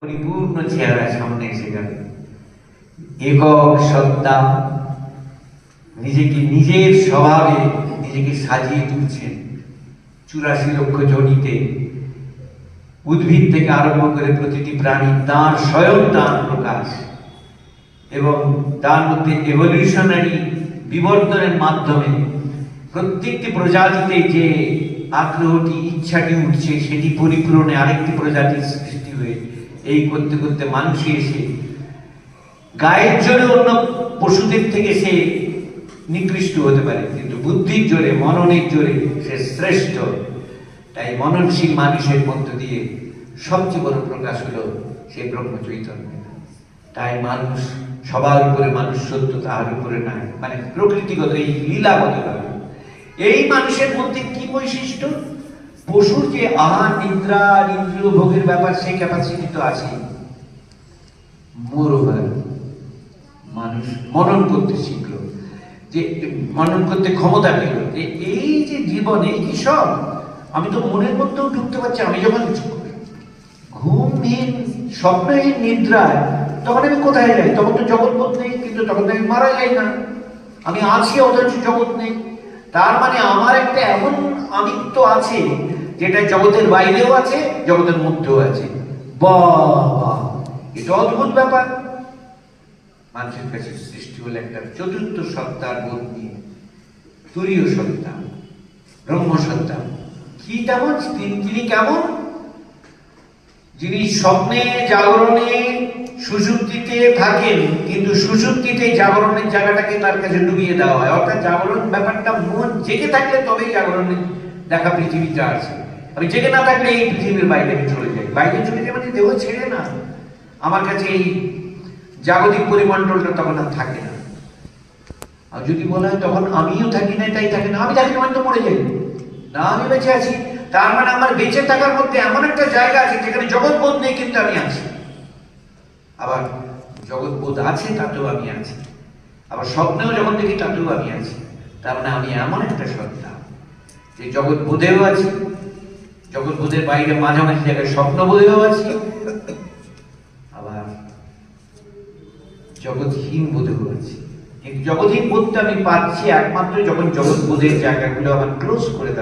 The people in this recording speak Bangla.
পরিপূর্ণ চেহারা সামনে এসে গেল। একক সত্তা নিজেকে নিজের স্বভাবে নিজেকে সাজিয়ে তুলছেন। 84 লক্ষ জনিতে উদ্ভিদ থেকে আরম্ভ করে প্রতিটি প্রাণী তার স্বয়ং তার প্রকাশ, এবং তার মধ্যে এভলিউশনারি বিবর্তনের মাধ্যমে প্রত্যেকটি প্রজাতিতে যে আগ্রহটি ইচ্ছাটি উঠছে সেটি পরিপূরণে আরেকটি প্রজাতির সৃষ্টি হয়ে এই করতে করতে মানুষে এসে গায়ের জোরে অন্য পশুদের থেকে সে নিকৃষ্ট হতে পারে, কিন্তু বুদ্ধির জোরে মননের জোরে সে শ্রেষ্ঠ। তাই মননশীল মানুষের মধ্য দিয়ে সবচেয়ে বড় প্রকাশ হলো সেই ব্রহ্ম চৈতন্য। তাই মানুষ সবার উপরে মানুষ সত্য, তাহার উপরে নাই, মানে প্রকৃতিগত এই লীলাগত ভাবে এই মানুষের মধ্যে কি বৈশিষ্ট্য? পশুর যে আহার নিদ্রা ইন্দ্রিয় ভোগের ব্যাপার সেই ক্যাপাসিটি তো আছে। মোরওভার মানুষ মনন করতে শিখলো, যে মনন করতে ক্ষমতা পেল যে এই যে জীবন এই কি সব, আমি তো মনের মধ্যেও ঢুকতে পারছি। আমি যখন ঘুমহীন স্বপ্নহীন নিদ্রায় তখন আমি কোথায় যাই? তখন তো জগৎবোধ নেই, কিন্তু তখন তো আমি মারা যাই না, আমি আছি অথচ জগৎ নেই। তার মানে আমার একটা এমন আমিত্ব আছে যেটা জগতের বাইরেও আছে, জগতের মধ্যেও আছে। বাহ, এটা অদ্ভুত ব্যাপার। মানুষের কাছে সৃষ্টি হলো একটা চতুর্থ সত্তার বোধ নিয়ে, তুরীয় সত্তা, ব্রহ্ম সত্তা। কি তেমন তিনি কেমন? যিনি স্বপ্নে জাগরণে সুষুপ্তিতে থাকেন, কিন্তু সুষুপ্তিতে জাগরণের জায়গাটাকে তার কাছে ডুবিয়ে দেওয়া হয়। অর্থাৎ জাগরণ ব্যাপারটা মন জেগে থাকলে তবেই জাগরণের দেখা পৃথিবীটা আছে। আমি জেগে না থাকলে এই পৃথিবীর বাইরে চলে যাই। বাইরে চলে যাই মানে দেহ ছেড়ে না, আমার কাছে এই জাগতিক পরিমণ্ডলটা তখন আর থাকে না। আর যদি বলা হয় তখন আমিও থাকি না, তাই থাকে না, আমি থাকি না মানে তো মরে যাই না, আমি বেঁচে আছি। তার মানে আমার বেঁচে থাকার মধ্যে এমন একটা জায়গা আছে যেখানে জগৎবোধ নেই, কিন্তু আমি আছি। আবার জগৎবোধ আছে, তাতেও আমি আছি। আবার স্বপ্নেও যখন দেখি তাতেও আমি আছি। তার মানে আমি এমন একটা সত্তা যে জগৎবোধেও আছি, জগৎবোধের বাইরে মাঝামাঝি জায়গায় স্বপ্নবোধেও আছি, আবার জগৎহীন বোধেও আছি। কিন্তু জগৎহীন বোধটা আমি পাচ্ছি একমাত্র যখন জগৎবোধের জায়গাগুলো আমার ক্লোজ করে দেওয়া।